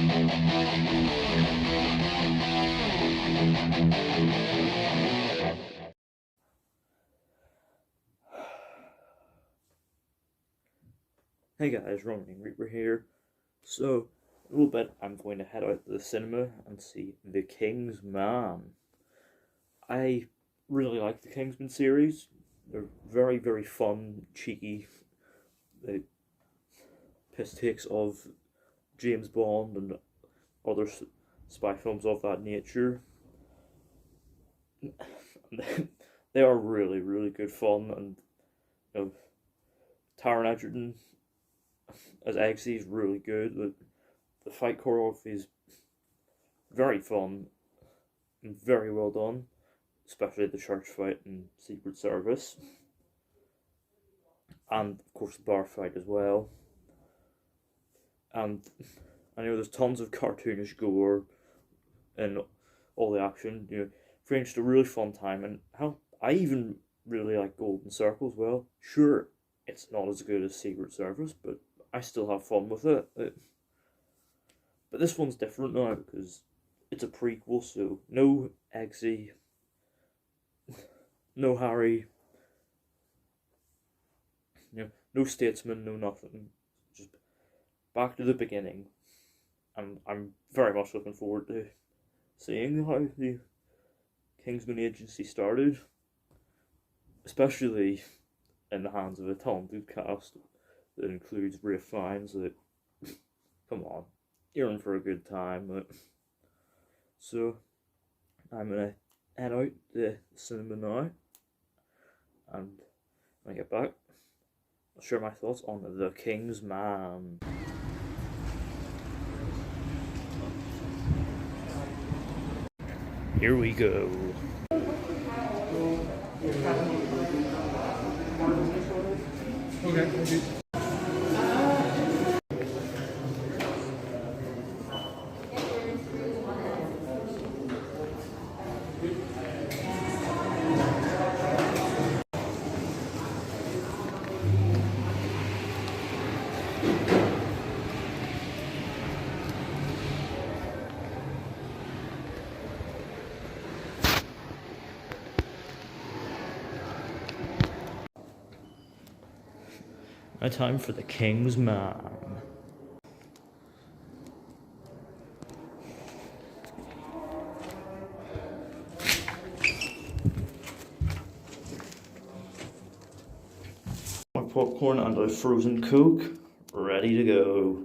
Hey guys, Ronan Reaper here. So, in a little bit, I'm going to head out to the cinema and see The Kingsman. I really like the Kingsman series. They're very, very fun, cheeky, the piss takes of James Bond and other spy films of that nature. They are really, really good fun, and you know, Taron Egerton as Eggsy is really good. The fight choreography is very fun and very well done, especially the church fight and Secret Service, and of course the bar fight as well. And I know there's tons of cartoonish gore and all the action. For just a really fun time, and how I even really like Golden Circle as well. Sure, it's not as good as Secret Service, but I still have fun with it. But this one's different now because it's a prequel, so no Eggsy, no Harry, no statesman, no nothing. Just back to the beginning. And I'm very much looking forward to seeing how the Kingsman Agency started, especially in the hands of a talented cast that includes Ralph Fiennes. Come on, you're in for a good time. So I'm gonna head out the cinema now, and when I get back, I'll share my thoughts on The Kingsman. Here we go. Okay. Now time for The Kingsman. My popcorn and a frozen Coke, ready to go.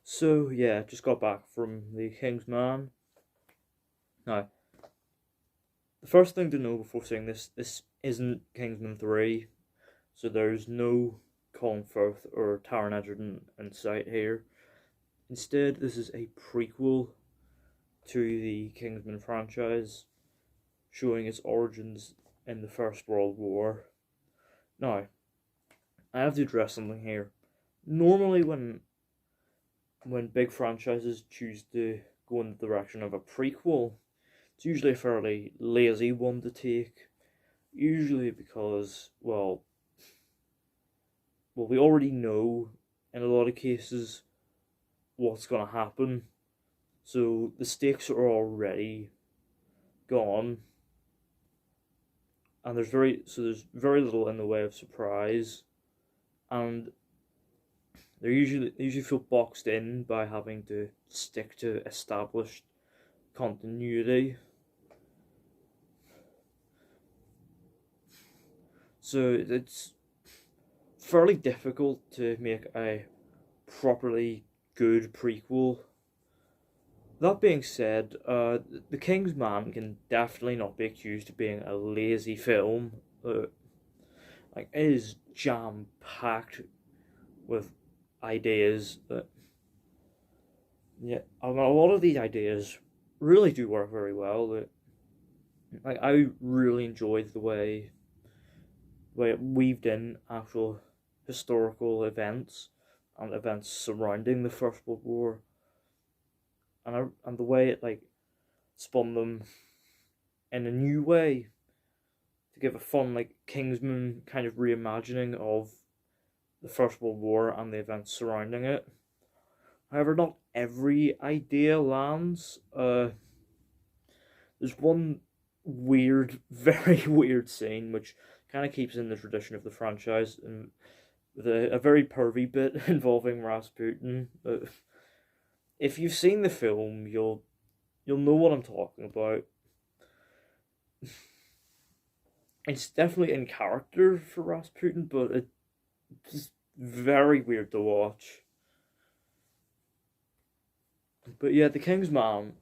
So yeah, just got back from The Kingsman. Now, the first thing to know before saying this isn't Kingsman 3, so there's no Colin Firth or Taron Egerton in sight here. Instead, this is a prequel to the Kingsman franchise, showing its origins in the First World War. Now, I have to address something here. Normally when big franchises choose to go in the direction of a prequel, it's usually a fairly lazy one to take. Usually because, well, we already know in a lot of cases what's going to happen. So the stakes are already gone. And there's very little in the way of surprise. And they usually feel boxed in by having to stick to established continuity. So it's fairly difficult to make a properly good prequel That being said, The Kingsman can definitely not be accused of being a lazy film. Like, it is jam packed with ideas that, yeah, a lot of these ideas really do work very well. Like, I really enjoyed the way it weaved in actual historical events and events surrounding the First World War, and the way it like spun them in a new way to give a fun like Kingsman kind of reimagining of the First World War and the events surrounding it. However, not every idea lands. There's one weird, very weird scene which kind of keeps in the tradition of the franchise, and a very pervy bit involving Rasputin. If you've seen the film, you'll know what I'm talking about. It's definitely in character for Rasputin, but it's very weird to watch. But yeah, The King's Man,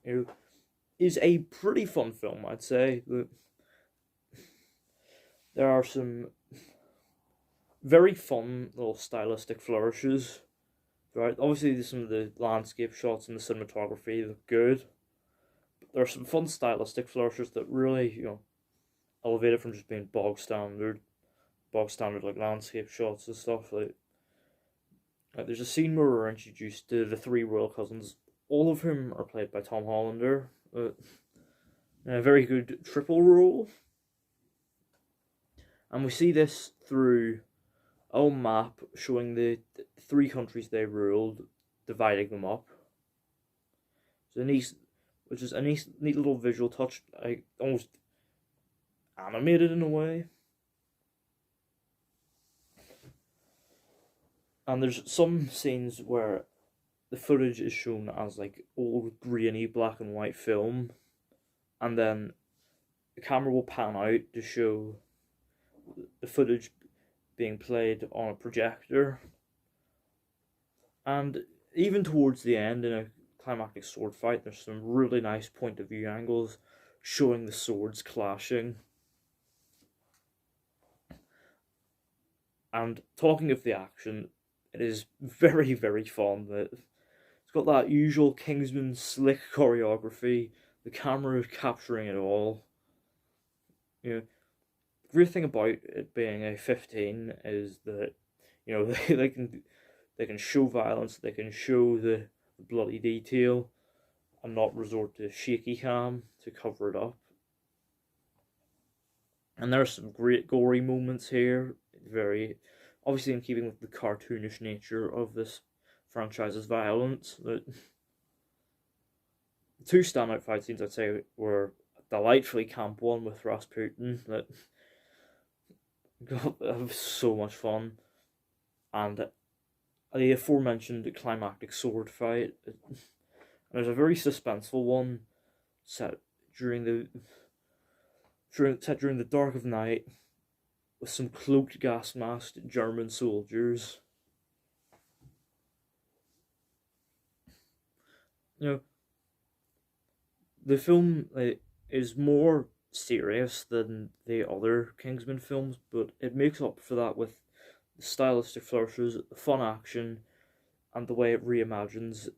is a pretty fun film, I'd say. There are some very fun little stylistic flourishes. Right, obviously some of the landscape shots and the cinematography look good. But there are some fun stylistic flourishes that really, elevate it from just being bog standard like landscape shots and stuff. Like there's a scene where we're introduced to the three royal cousins, all of whom are played by Tom Hollander. A very good triple role. And we see this through a map showing the three countries they ruled, dividing them up. So which is a neat little visual touch, like almost animated in a way. And there's some scenes where the footage is shown as like old grainy black and white film, and then the camera will pan out to show the footage being played on a projector. And even towards the end, in a climactic sword fight, there's some really nice point of view angles showing the swords clashing. And talking of the action, it is very, very fun. It's got that usual Kingsman slick choreography. The camera is capturing it all. The great thing about it being a 15 is that they can show violence, they can show the bloody detail, and not resort to shaky cam to cover it up. And there are some great gory moments here, very obviously in keeping with the cartoonish nature of this franchise's violence. The two standout fight scenes, I'd say, were a delightfully camp one with Rasputin that was so much fun, and the aforementioned climactic sword fight. And there's a very suspenseful one set during the dark of night with some cloaked, gas masked German soldiers. The film is more serious than the other Kingsman films, but it makes up for that with the stylistic flourishes, the fun action, and the way it reimagines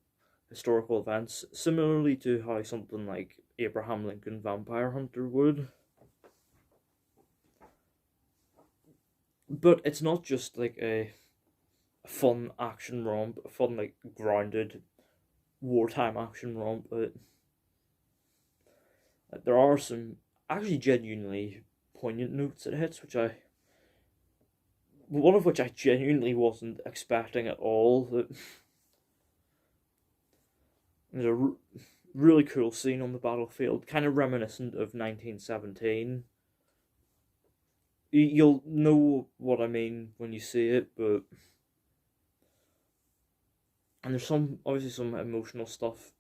historical events, similarly to how something like Abraham Lincoln Vampire Hunter would. But it's not just like a fun action romp, a fun like grounded wartime action romp. But there are some actually genuinely poignant notes it hits, one of which I genuinely wasn't expecting at all. There's a really cool scene on the battlefield, kind of reminiscent of 1917. You'll know what I mean when you see it, and there's obviously some emotional stuff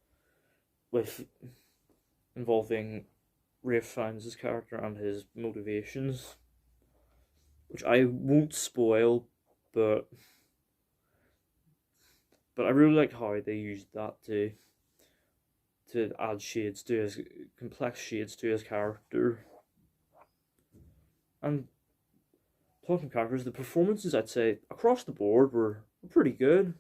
involving Ralph Fiennes' character and his motivations, which I won't spoil, but I really like how they used that to to add shades to his complex shades to his character. And talking characters, the performances I'd say across the board were pretty good.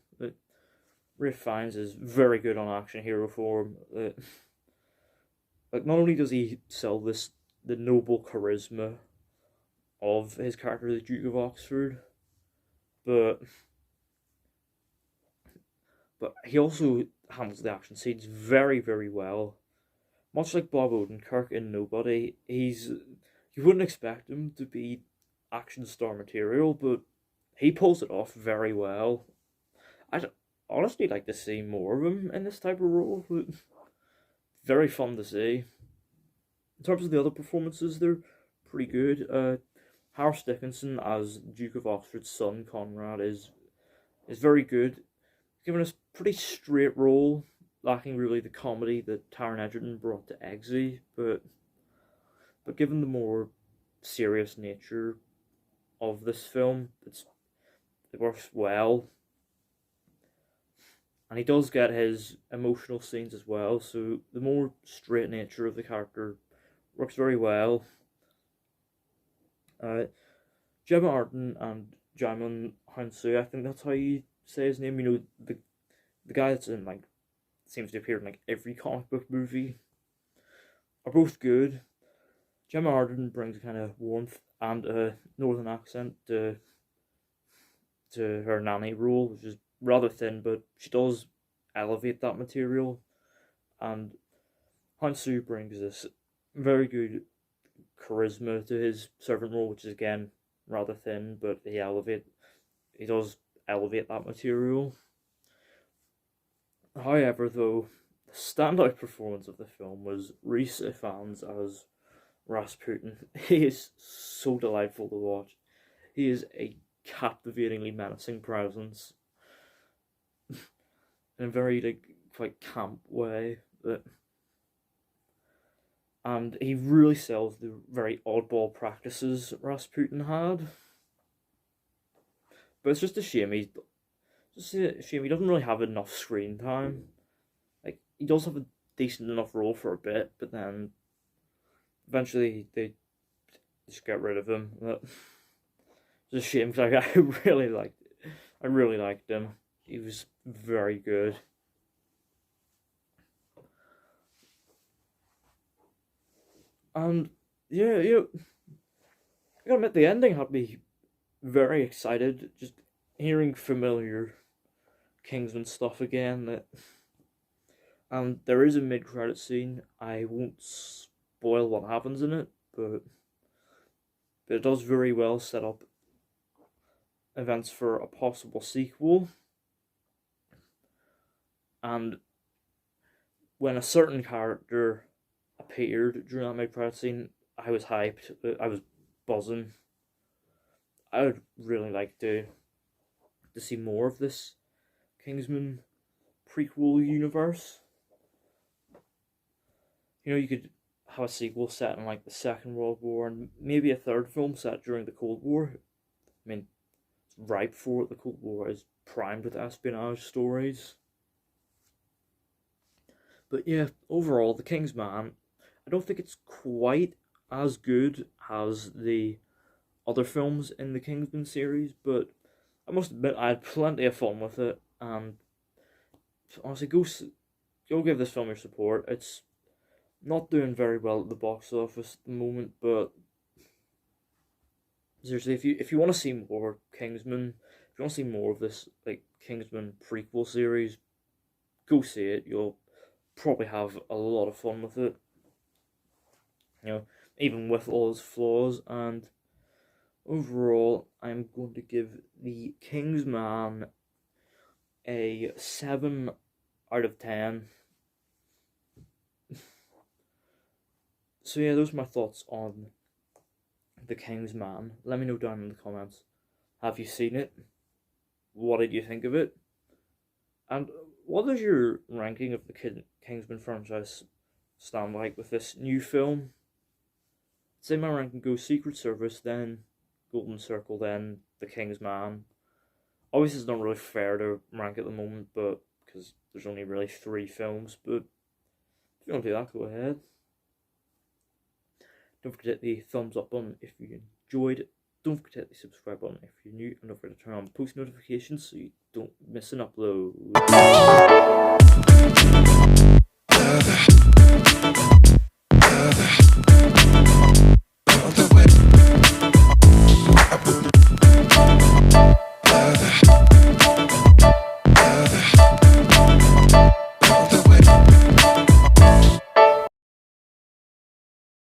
Ralph Fiennes is very good on action hero form. Like not only does he sell the noble charisma of his character, the Duke of Oxford, but he also handles the action scenes very, very well. Much like Bob Odenkirk in Nobody, you wouldn't expect him to be action star material, but he pulls it off very well. I'd honestly like to see more of him in this type of role, but very fun to see. In terms of the other performances, they're pretty good. Harris Dickinson as Duke of Oxford's son, Conrad, is very good. Given a pretty straight role, lacking really the comedy that Taron Egerton brought to Eggsy, but given the more serious nature of this film, it works well. And he does get his emotional scenes as well, so the more straight nature of the character works very well. Gemma Arden and Jaimon Hounsou, I think that's how you say his name. You know, the guy that's in like seems to appear in like every comic book movie, are both good. Gemma Arden brings a kind of warmth and a northern accent to her nanny role, which is rather thin, but she does elevate that material. And Hounsou brings this very good charisma to his servant role, which is again rather thin, but he does elevate that material. However, though, the standout performance of the film was Rhys Ifans as Rasputin. He is so delightful to watch. He is a captivatingly menacing presence in a very quite camp way. And he really sells the very oddball practices Rasputin had. But it's just a shame he doesn't really have enough screen time. Like, he does have a decent enough role for a bit, but then eventually they just get rid of him. It's a shame because I really liked him. He was very good. And yeah, I gotta admit the ending had me very excited. Just hearing familiar Kingsman stuff again. And there is a mid-credit scene. I won't spoil what happens in it, but it does very well set up events for a possible sequel. And when a certain character appeared during that mid-credit scene, I was hyped. I was buzzing. I would really like to see more of this Kingsman prequel universe. You know, you could have a sequel set in like the Second World War and maybe a third film set during the Cold War. I mean, it's ripe for it. The Cold War is primed with espionage stories. But yeah, overall, The Kingsman, I don't think it's quite as good as the other films in the Kingsman series, but I must admit I had plenty of fun with it, and honestly, go give this film your support. It's not doing very well at the box office at the moment, but seriously, if you want to see more Kingsman, if you want to see more of this like Kingsman prequel series, go see it. You'll probably have a lot of fun with it. You know, even with all its flaws. And overall, I'm going to give The Kingsman a 7 out of 10. So yeah, those are my thoughts on The Kingsman. Let me know down in the comments. Have you seen it? What did you think of it? And what does your ranking of the Kingsman franchise stand like with this new film? Say my ranking goes Secret Service, then Golden Circle, then The Kingsman. Obviously, it's not really fair to rank at the moment, but because there's only really 3 films. But If you want to do that, go ahead. Don't forget the thumbs up button if you enjoyed it. Don't forget to hit the subscribe button if you're new, and don't forget to turn on post notifications so you don't miss an upload.